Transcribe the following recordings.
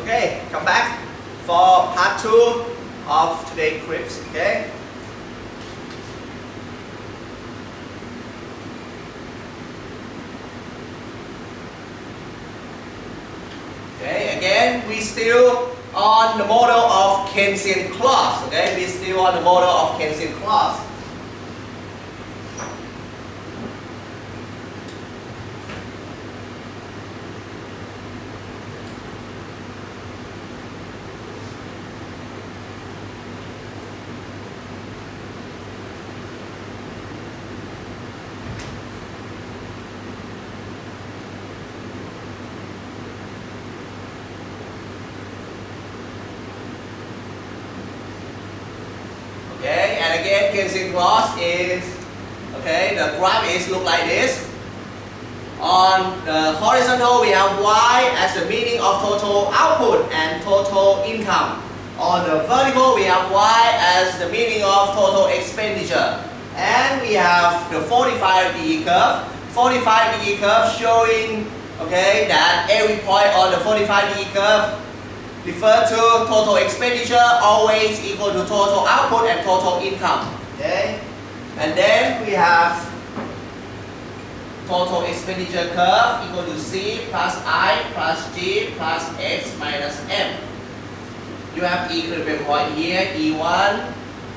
Okay, come back for part 2 of today's clips. Okay. Okay, again, we still on the model of Keynesian clause. Okay, we still on the model of Keynesian clause. Okay, and again, Keynesian clause is, okay, the graph is look like this. On the horizontal, we have Y as the meaning of total output and total income. On the vertical, we have Y as the meaning of total expenditure. And we have the 45-degree curve. 45-degree curve showing, okay, that every point on the 45-degree curve refer to total expenditure always equal to total output and total income. Okay, and then we have total expenditure curve equal to C plus I plus G plus X minus M. You have equilibrium point here, E1.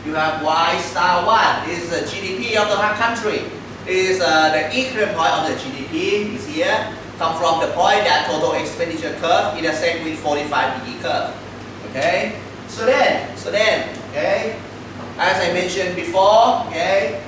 You have Y star 1. This is the GDP of the country. This is the equilibrium point of the GDP is here. Come from the point that total expenditure curve intersect with 45-degree curve. Okay, so then, okay, as I mentioned before, okay,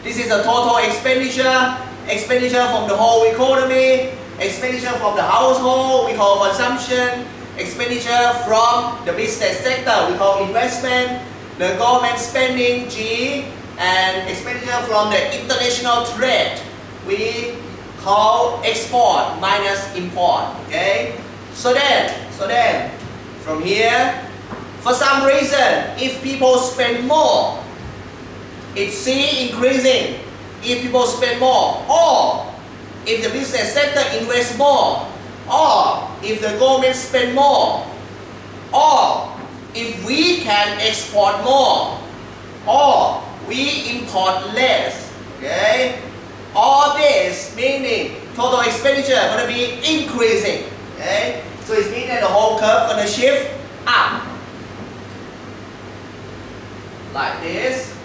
this is the total expenditure from the whole economy, expenditure from the household, we call consumption, expenditure from the business sector, we call investment, the government spending, G, and expenditure from the international trade, we call export minus import. Okay, so then from here, for some reason, if people spend more, it's C increasing. If people spend more, or if the business sector invests more, or if the government spend more, or if we can export more, or we import less. Okay, all this meaning total expenditure going to be increasing. Okay, so it means that the whole curve going to shift up like this.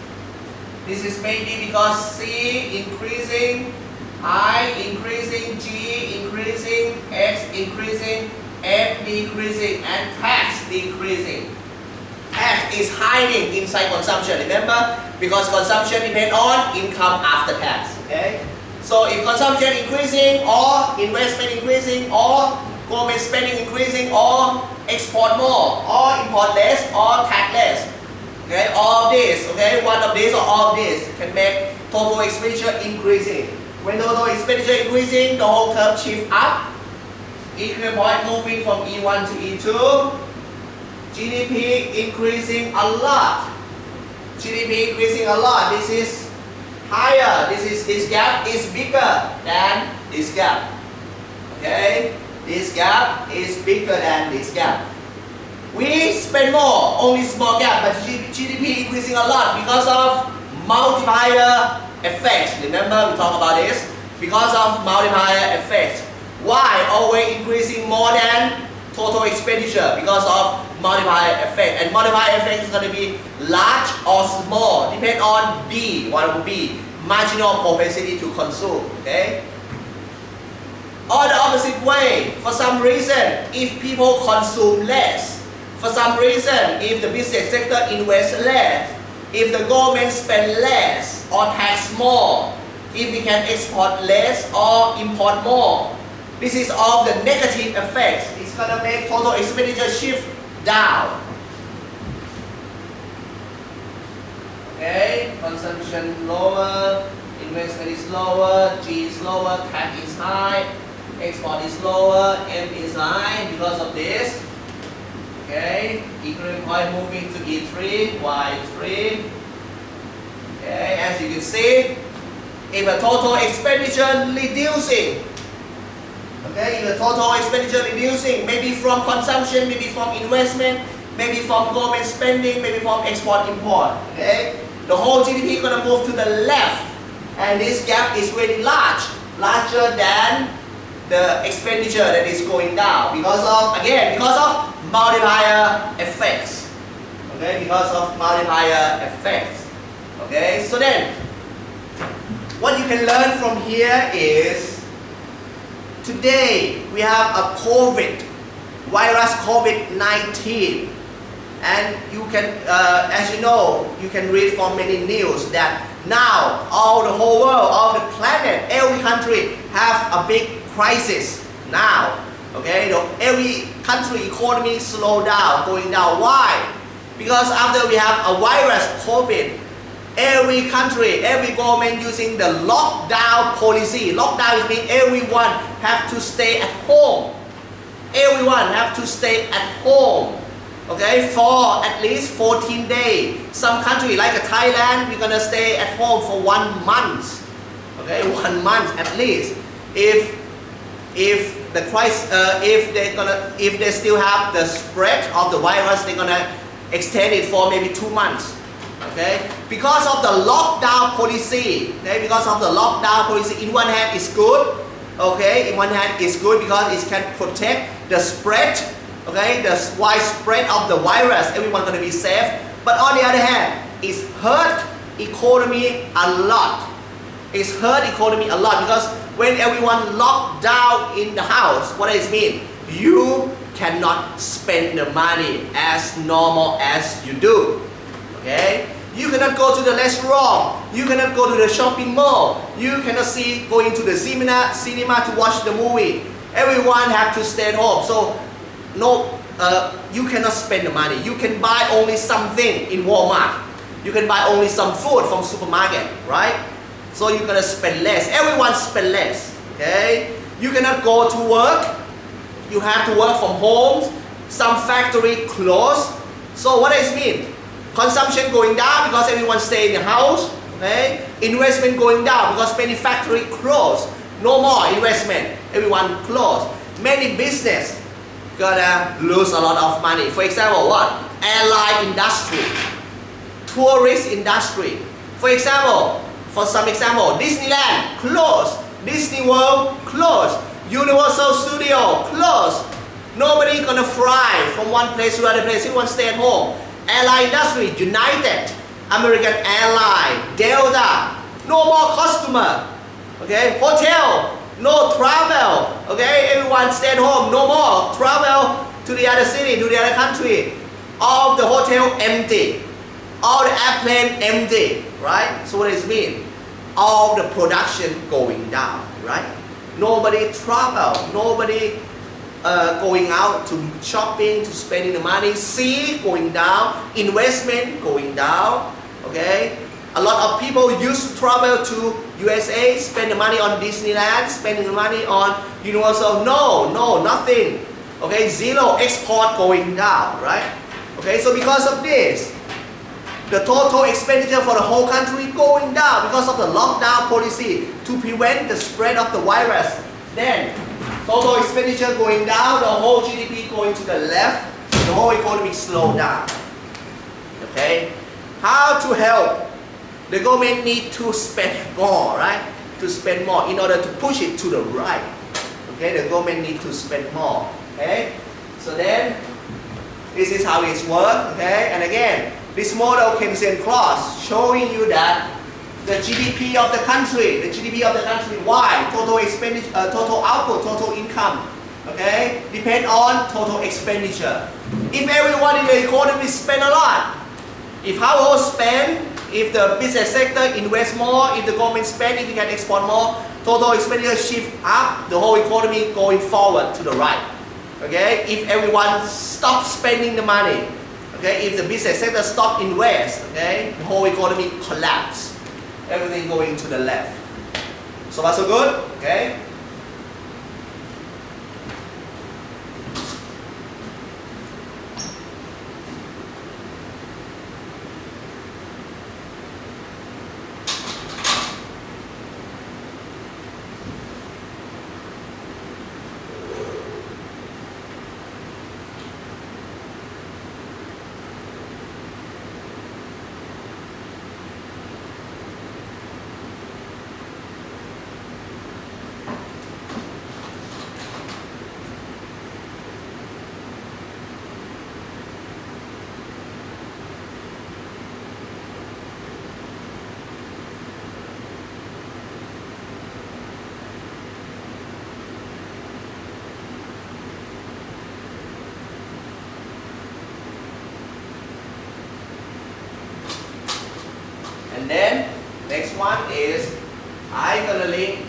This is mainly because C increasing, I increasing, G increasing, X increasing, M decreasing, and tax decreasing. Tax is hiding inside consumption, remember? Because consumption depends on income after tax. Okay? So if consumption increasing, or investment increasing, or government spending increasing, or export more, or import less, or tax less. Okay, all of this, okay, one of these or all of this can make total expenditure increasing. When total expenditure increasing, the whole curve shift up. Equilibrium point moving from E1 to E2. GDP increasing a lot. GDP increasing a lot. This is higher. This gap is bigger than this gap. Okay, this gap is bigger than this gap. We spend more, only small gap, but GDP increasing a lot because of multiplier effects. Remember we talked about this? Because of multiplier effect. Why always increasing more than total expenditure? Because of multiplier effect. And multiplier effect is going to be large or small, depend on B, what will be marginal propensity to consume. Okay? Or the opposite way, for some reason, if people consume less, for some reason, if the business sector invests less, if the government spend less or tax more, if we can export less or import more, this is all the negative effects. It's going to make total expenditure shift down. Okay, consumption lower, investment is lower, G is lower, tax is high, export is lower, M is high because of this. Okay, equilibrium point moving to E3, Y3. Okay, as you can see, if a total expenditure reducing, Okay, the total expenditure reducing, maybe from consumption, maybe from investment, maybe from government spending, maybe from export import. Okay, the whole GDP gonna move to the left, and this gap is very large, larger than the expenditure that is going down because of, again, because of multiplier effects. Okay, because of multiplier effects. Okay, so then what you can learn from here is today we have a virus COVID-19, and you can, as you know, you can read from many news that now all the whole world, all the planet, every country have a big crisis now. Okay, every country economy slow down, going down. Why? Because after we have a virus COVID, every country, every government using the lockdown policy. Lockdown means everyone have to stay at home. Everyone have to stay at home. Okay, for at least 14 days. Some country like Thailand, we're gonna stay at home for 1 month. Okay, 1 month at least. If the crisis, if they still have the spread of the virus, they're gonna extend it for maybe 2 months. Okay, because of the lockdown policy. Okay, because of the lockdown policy, in one hand it's good. Okay, in one hand it's good because it can protect the spread. Okay, the widespread of the virus, everyone gonna be safe. But on the other hand, it's hurt economy a lot. It's hurt economy a lot because when everyone locked down in the house, what does it mean? You cannot spend the money as normal as you do. Okay, you cannot go to the restaurant. You cannot go to the shopping mall. You cannot going to the cinema to watch the movie. Everyone have to stay at home. So no, you cannot spend the money. You can buy only something in Walmart. You can buy only some food from supermarket, right? So you're gonna spend less. Everyone spend less. Okay? You cannot go to work. You have to work from home. Some factory closed. So what does it mean? Consumption going down because everyone stay in the house. Okay? Investment going down because many factory closed. No more investment. Everyone closed. Many business gonna lose a lot of money. For example, what? Airline industry, tourist industry. For example, for some example, Disneyland closed, Disney World closed, Universal Studio closed. Nobody gonna fly from one place to another place. Everyone stay at home. Airline industry, United, American Airlines, Delta, no more customer. Okay, hotel, no travel. Okay, everyone stay at home. No more travel to the other city, to the other country. All the hotel empty. All the airplane empty. Right? So what does it mean? All the production going down. Right? Nobody travel. Nobody going out to shopping, to spending the money. Sea going down. Investment going down. Okay? A lot of people used to travel to USA, spend the money on Disneyland, spending the money on Universal. No, nothing. Okay, zero, export going down, right? Okay, so because of this, the total expenditure for the whole country going down because of the lockdown policy to prevent the spread of the virus. Then, total expenditure going down, the whole GDP going to the left, the whole economy slow down. Okay, how to help? The government need to spend more, right? To spend more in order to push it to the right. Okay, the government need to spend more. Okay, so then this is how it works. Okay, and again, this model comes across showing you that the GDP of the country, why? Total expenditure, total output, total income. Okay, depend on total expenditure. If everyone in the economy spend a lot, if households spend, if the business sector invest more, if the government spend, if you can export more, total expenditure shift up, the whole economy going forward to the right. Okay, if everyone stops spending the money, okay, if the business sector stop invest, okay, the whole economy collapse. Everything going to the left. So far so good? Okay. And then next one is I gonna link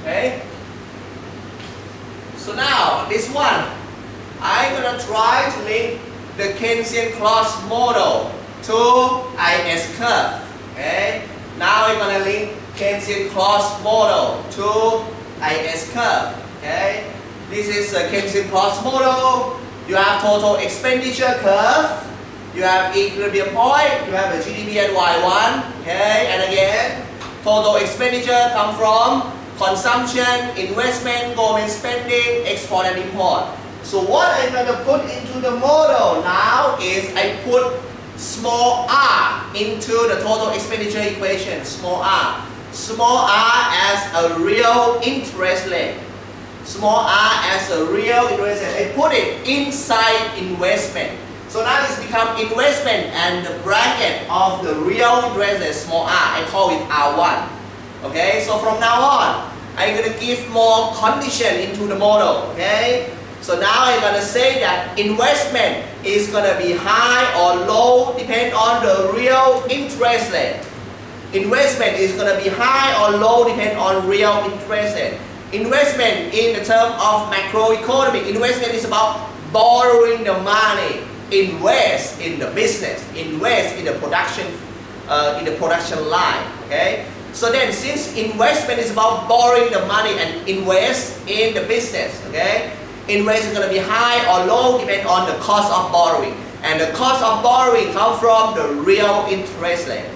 okay. So now this one, I'm gonna try to link the Keynesian cross model to IS curve. Okay. Now I'm gonna link Keynesian cross model to IS curve. Okay. This is a Keynesian cross model. You have total expenditure curve. You have equilibrium point. You have the GDP at Y1. Okay. And again, total expenditure come from consumption, investment, government spending, export and import. So what I'm going to put into the model now is I put small r into the total expenditure equation, small r. Small r as a real interest rate. Small r as a real interest rate. I put it inside investment. So now it's become investment and the bracket of the real interest rate, small r, I call it R1. Okay, so from now on, I'm going to give more condition into the model. Okay, so now I'm going to say that investment is going to be high or low depend on the real interest rate. Investment is going to be high or low depend on real interest rate. Investment in the term of macroeconomy, investment is about borrowing the money, invest in the business, invest in the production line. Okay. So then, since investment is about borrowing the money and invest in the business, okay? Invest is going to be high or low depending on the cost of borrowing. And the cost of borrowing comes from the real interest rate.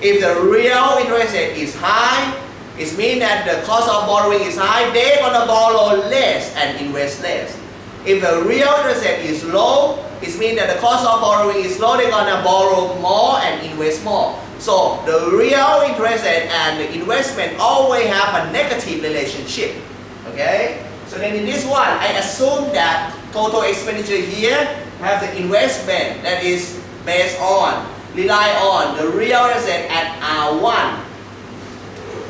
If the real interest rate is high, it means that the cost of borrowing is high, they're going to borrow less and invest less. If the real interest rate is low, it means that the cost of borrowing is low, they're going to borrow more and invest more. So the real interest rate and the investment always have a negative relationship. Okay? So then in this one, I assume that total expenditure here have the investment that is based on, rely on the real interest rate at R1.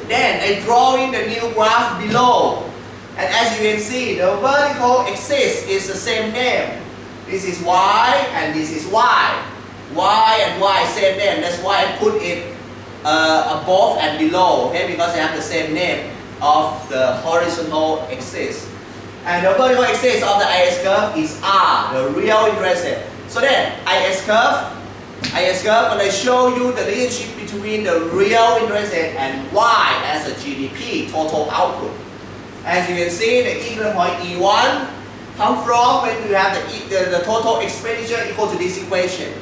Then I draw in the new graph below. And as you can see, the vertical axis is the same name. This is Y and this is Y. Y and Y same name. That's why I put it above and below, okay? Because they have the same name of the horizontal axis. And the vertical axis of the IS curve is R, the real interest rate. So then IS curve, when I show you the relationship between the real interest rate and Y as a GDP, total output. As you can see, the equilibrium point E1 comes from when you have the total expenditure equal to this equation.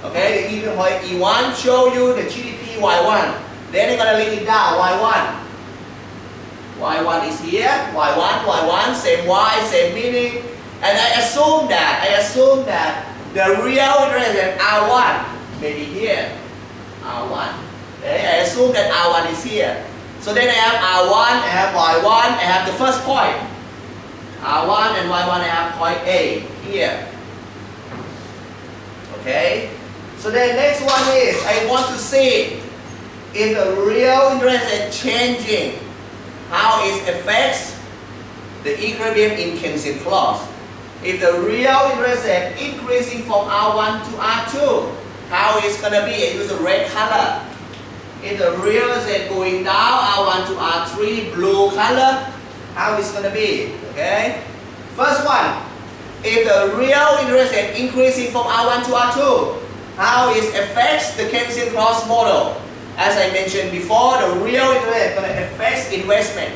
Okay, the equilibrium point E1 show you the GDP Y1. Then you're going to link it down, Y1. Y1 is here, Y1, same Y, same meaning. And I assume that the real interest rate R1 may be here. R1. Okay, I assume that R1 is here. So then I have R1, I have Y1, I have the first point. R1 and Y1, I have point A here. Okay? So then next one is, I want to see if the real interest rate changing, how it affects the equilibrium in Keynesian clause. If the real interest rate increasing from R1 to R2, how it's gonna be? I use the red color. If the real estate going down R1 to R3, blue color, how it's gonna be? Okay. First one, if the real interest rate increasing from R1 to R2, how it affects the Keynesian cross model? As I mentioned before, the real interest rate gonna affect investment.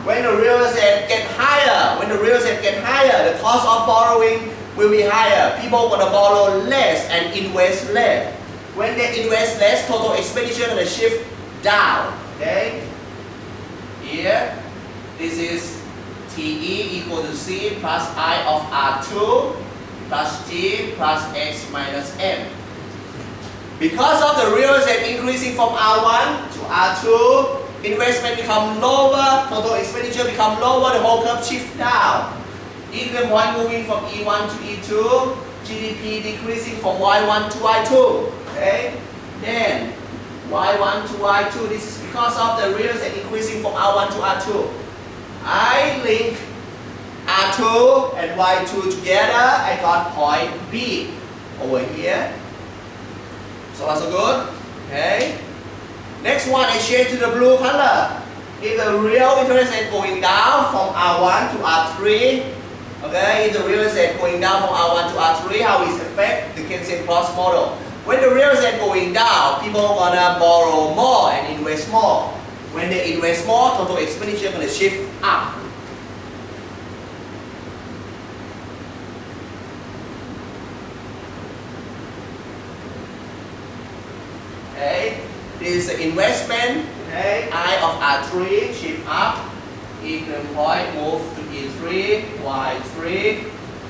When the real estate get higher, the cost of borrowing will be higher. People gonna borrow less and invest less. When they invest less, total expenditure gonna shift down. Okay. Here, this is TE equal to C plus I of R2 plus G plus X minus M. Because of the real estate increasing from R1 to R2, investment become lower, total expenditure become lower, the whole curve shift down. Equilibrium point moving from E1 to E2, GDP decreasing from Y1 to Y2. Okay? Then Y1 to Y2, this is because of the real estate increasing from R1 to R2. I link R2 and Y2 together, I got point B over here. So that's good. Okay. Next one, I change to the blue color. If the real interest rate going down from R1 to R3, okay, if the real estate going down from R1 to R3, how it affect the Keynesian cross model? When the real estate going down, people gonna borrow more and invest more. When they invest more, total expenditure gonna shift up. Okay, this is the investment. Okay, I of R3 shift up. Equilibrium point move to E3, Y3.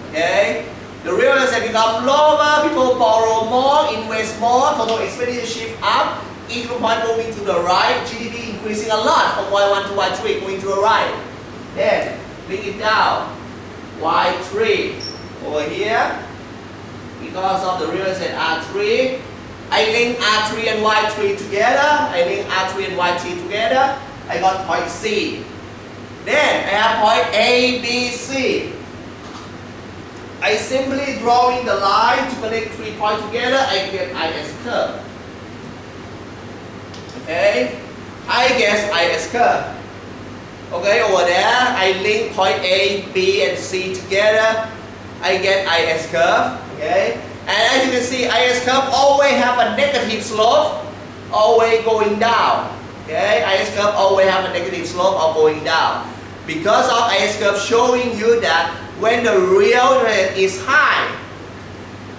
Okay, the real estate become lower. People borrow more, invest more. Total expenditure shift up. Equilibrium point moving to the right. GDP increasing a lot from Y1 to Y3, going to the right. Then bring it down. Y3 over here. Because of the real estate R3, I link R3 and Y3 together. I got point C. Then I have point A, B, C. I simply drawing the line to connect 3 points together. I get IS curve. Okay, I guess IS curve. Okay, over there I link point A, B, and C together. I get IS curve. Okay. And as you can see, IS curve always have a negative slope, always going down. Okay, IS curve always have a negative slope or going down. Because of IS curve showing you that when the real rate is high,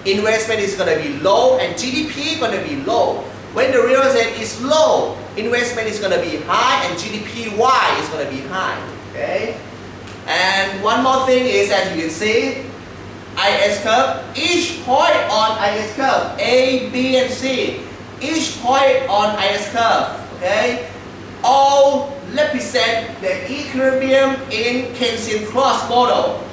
investment is going to be low and GDP going to be low. When the real estate is low, investment is going to be high and GDPY is going to be high. Okay, and one more thing is, as you can see, IS curve, each point on IS curve, A, B, and C, each point on IS curve, okay, all represent the equilibrium in Keynesian cross model.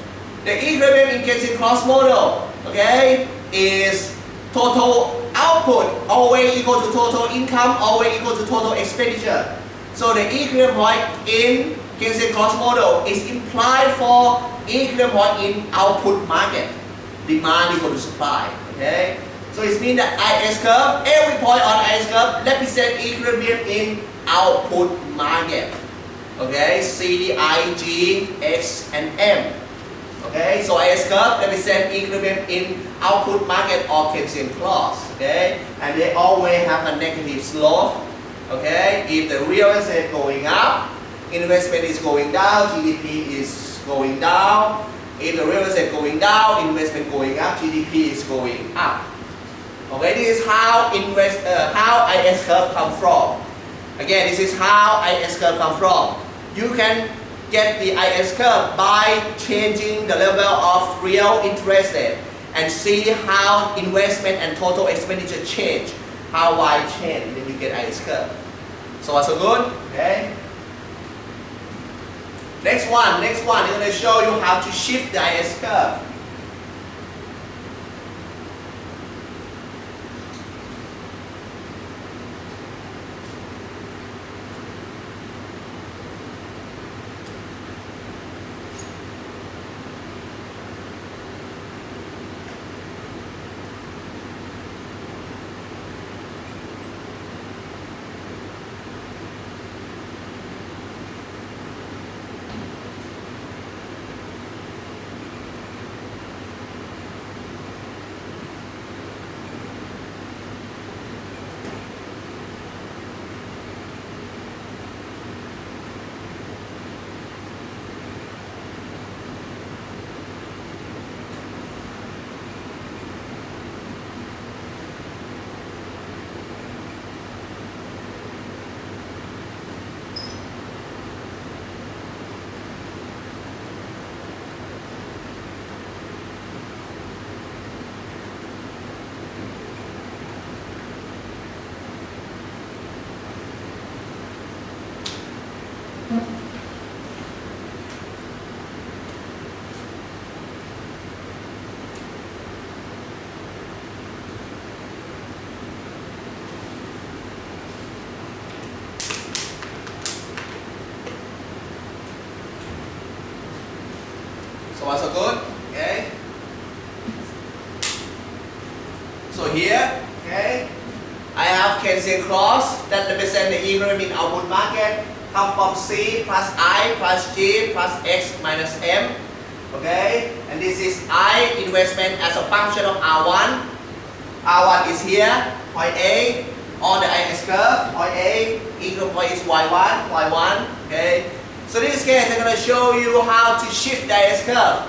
The equilibrium in Keynesian cross model, okay, is total output always equal to total income, always equal to total expenditure. So the equilibrium point in Keynesian cross model is implied for equilibrium point in output market. Demand equal to supply. Okay? So it means that IS curve, every point on IS curve represent equilibrium in output market. Okay? C, D, I, G, X, and M. Okay? So IS curve represent equilibrium in output market or Keynesian cross. Okay? And they always have a negative slope. Okay? If the real estate going up, investment is going down, GDP is going down. If the real estate going down, investment going up, GDP is going up. Okay, this is how IS curve come from. Again, this is how IS curve come from. You can get the IS curve by changing the level of real interest rate and see how investment and total expenditure change, how Y change, then you get IS curve. So that's good? Okay. Next one, I'm going to show you how to shift the IS curve. So far so good. Okay. So here, okay, I have Keynesian clause that represent the equilibrium in output market come from C plus I plus G plus X minus M. Okay, and this is I investment as a function of R1. R1 is here, point A, on the IS curve, point A, equal point is Y1, Y1, okay. So in this case, I'm going to show you how to shift the IS curve.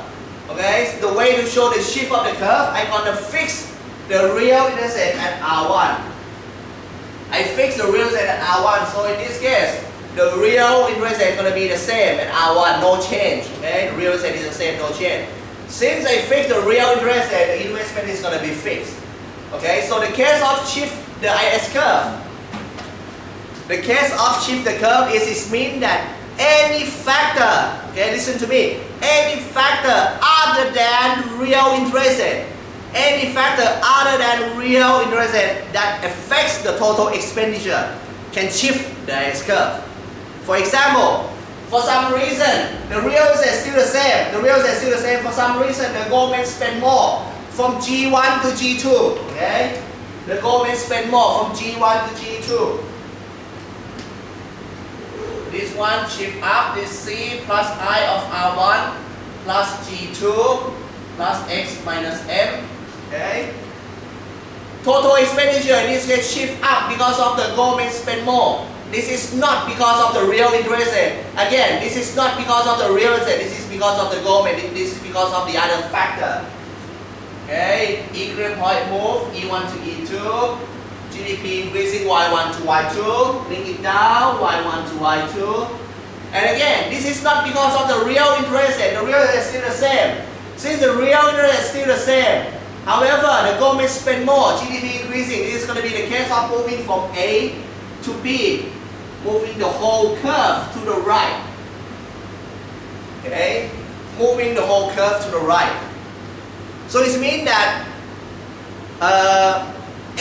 Okay, so the way to show the shift of the curve, I'm going to fix the real intercept at R1. I fix the real intercept at R1, so in this case, the real intercept is going to be the same at R1, no change. Okay, the real intercept is the same, no change. Since I fix the real intercept, the investment is going to be fixed. Okay, so the case of shift the IS curve, the case of shift the curve is it means that any factor, okay, listen to me, any factor other than real interest rate, any factor other than real interest rate that affects the total expenditure can shift the IS curve. For example, for some reason, the real estate is still the same. The real estate is still the same. For some reason, the government spend more from G1 to G2. Okay, the government spend more from G1 to G2. This one shift up, this C plus I of R1 plus G2 plus X minus M. Okay. Total expenditure in this case shift up because of the government spend more. This is not because of the real interest rate. Again, this is not because of the real estate. This is because of the government. This is because of the other factor. Okay. Equilibrium point move E1 to E2. GDP increasing Y1 to Y2, bring it down, Y1 to Y2. And again, this is not because of the real interest rate. The real interest is still the same. Since the real interest is still the same, however, the government spend more, GDP increasing. This is going to be the case of moving from A to B, moving the whole curve to the right. Okay, moving the whole curve to the right. So this means that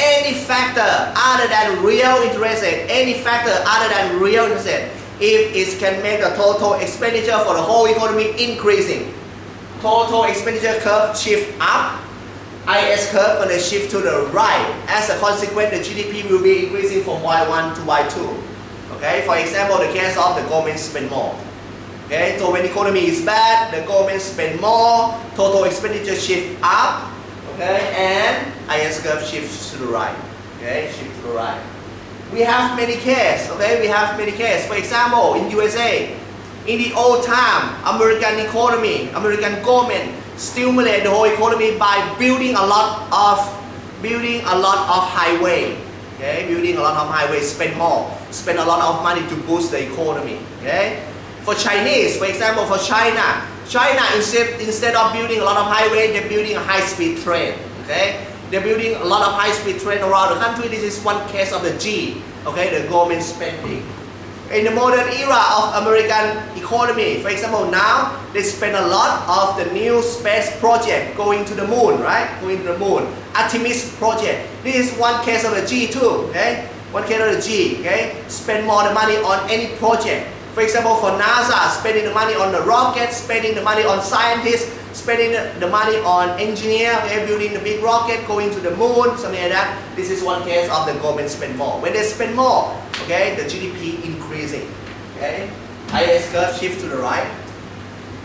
any factor other than real interest rate, any factor other than real interest rate, if it can make the total expenditure for the whole economy increasing, total expenditure curve shift up, IS curve going to shift to the right. As a consequence, the GDP will be increasing from Y1 to Y2. Okay, for example, the case of the government spend more. Okay, so when the economy is bad, the government spend more, total expenditure shift up. Okay, and IS curve shifts to the right. Okay, shift to the right. We have many cases. Okay, we have many cases. For example, in USA, in the old time, American economy, American government stimulate the whole economy by building a lot of highway. Okay, building a lot of highways, spend a lot of money to boost the economy. Okay, for Chinese, for example, for China instead of building a lot of highway, they're building a high-speed train. Okay, they're building a lot of high-speed train around the country. This is one case of the G. Okay, the government spending. In the modern era of American economy, for example, now they spend a lot of the new space project going to the moon, right? Going to the moon. Artemis project. This is one case of the G too. Okay, one case of the G. Okay, spend more the money on any project. For example, for NASA, spending the money on the rocket, spending the money on scientists, spending the money on engineer, okay, building the big rocket, going to the moon, something like that. This is one case of the government spend more. When they spend more, okay, the GDP increasing. Okay, IS curve shift to the right.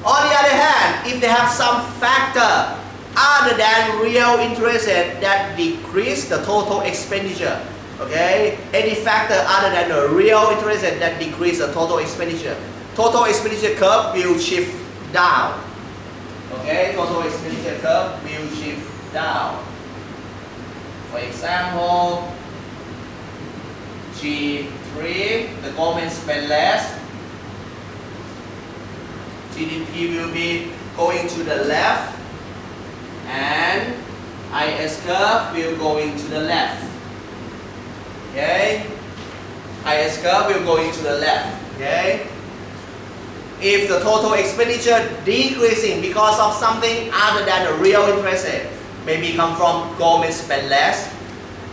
On the other hand, if they have some factor other than real interest rate that decrease the total expenditure, okay, any factor other than the real interest rate that decrease the total expenditure curve will shift down. Okay, total expenditure curve will shift down. For example, G3, the government spend less, GDP will be going to the left, and IS curve will going to the left. Okay, IS curve will going to the left. Okay, If the total expenditure decreasing because of something other than the real interest rate, maybe come from government spend less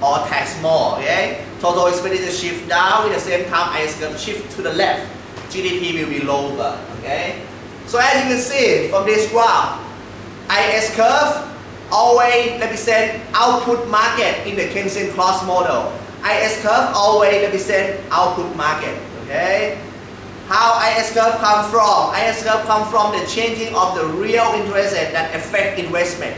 or tax more, okay? Total expenditure shift down, at the same time IS curve shift to the left. GDP will be lower, okay? So as you can see from this graph, IS curve always represent output market in the Keynesian cross model. IS curve always represent output market, okay? How IS curve come from? IS curve come from the changing of the real interest rate that affect investment.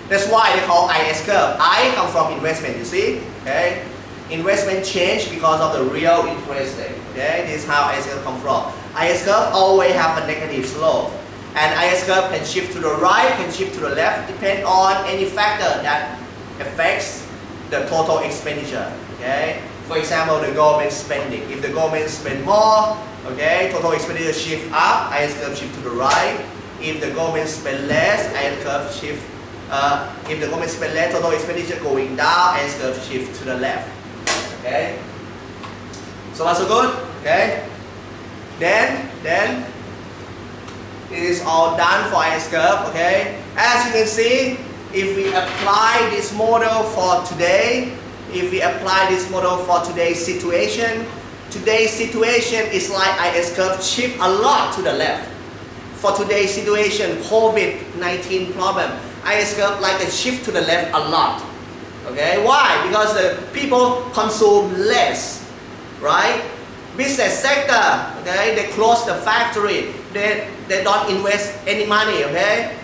That's why they call IS curve. I come from investment, you see, okay? Investment change because of the real interest rate, okay? This is how IS curve come from. IS curve always have a negative slope. And IS curve can shift to the right, can shift to the left, depend on any factor that affects the total expenditure, okay? For example, the government spending. If the government spend more, okay, total expenditure shift up, IS curve shift to the right. If the government spend less, IS curve shift. If the government spend less, total expenditure going down, IS curve shift to the left. Okay. So far so good. Okay. Then it is all done for IS curve. Okay. As you can see, if we apply this model for today, if we apply this model for today's situation is like IS curve shift a lot to the left. For today's situation, COVID-19 problem, IS curve like a shift to the left a lot. Okay, why? Because the people consume less, right? Business sector, okay, they close the factory, they don't invest any money, okay?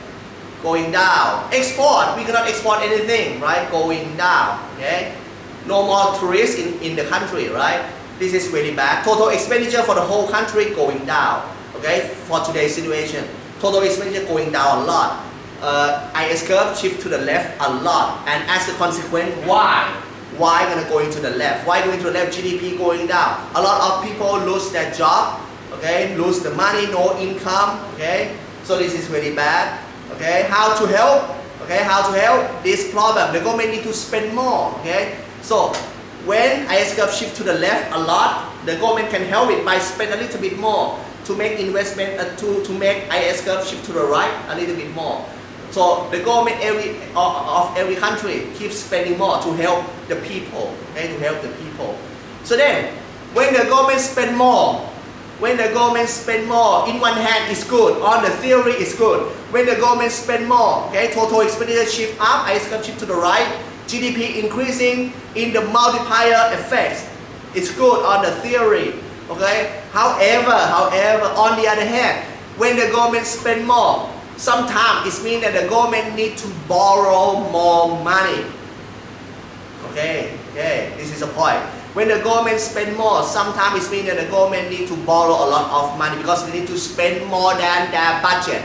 Going down. Export, we cannot export anything, right? Going down, okay? No more tourists in the country, right? This is really bad. Total expenditure for the whole country going down, okay? For today's situation, total expenditure going down a lot. IS curve shift to the left a lot, and as a consequence, why gonna going to the left? Why going to the left? GDP going down. A lot of people lose their job, okay, lose the money, no income, okay. So this is really bad. Okay, how to help? Okay, how to help this problem? The government need to spend more. Okay, so when IS curve shift to the left a lot, the government can help it by spend a little bit more to make investment to make IS curve shift to the right a little bit more. So the government of every country keeps spending more to help the people, okay, to help the people. So then, when the government spend more, in one hand it's good, on the theory it's good. When the government spend more, okay, total expenditure shift up, IS curve shift to the right, GDP increasing in the multiplier effects. It's good on the theory, okay. However, on the other hand, when the government spend more, sometimes it means that the government need to borrow more money. Okay, this is a point. When the government spend more, sometimes it means that the government need to borrow a lot of money because they need to spend more than their budget.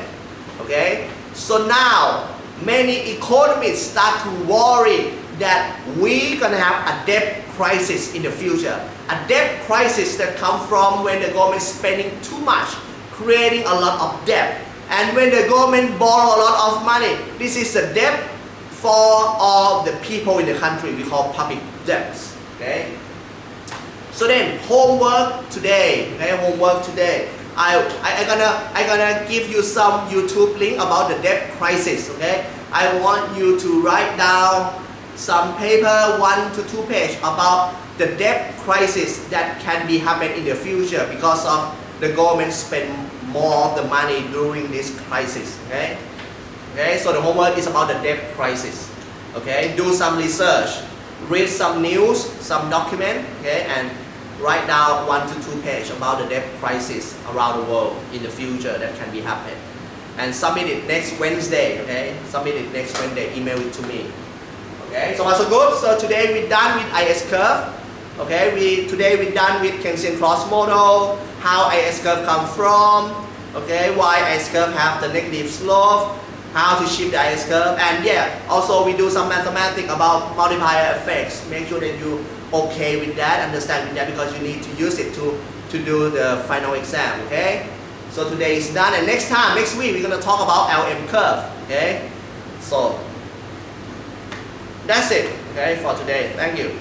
Okay, so now many economists start to worry that we're gonna have a debt crisis in the future. A debt crisis that comes from when the government spending too much, creating a lot of debt. And when the government borrow a lot of money, this is the debt for all the people in the country. We call public debts. Okay. So then, homework today. Okay, homework today. I gonna give you some YouTube link about the debt crisis. Okay. I want you to write down some paper, 1 to 2 pages about the debt crisis that can be happen in the future because of the government spend more of the money during this crisis. Okay, so the homework is about the debt crisis. Okay, do some research, read some news, some document, okay, and write down 1 to 2 pages about the debt crisis around the world in the future that can be happen, and submit it next Wednesday. Okay, submit it next Wednesday. Email it to me. Okay, so far so good. So today we're done with IS curve. Okay, today we're done with Keynesian cross model, how IS curve come from, okay, why IS curve have the negative slope, how to shift the IS curve, and yeah, also we do some mathematics about multiplier effects. Make sure that you okay with that, understand with that, because you need to use it to do the final exam. Okay, so today is done, and next week we're gonna talk about LM curve. Okay, so that's it. Okay, for today. Thank you.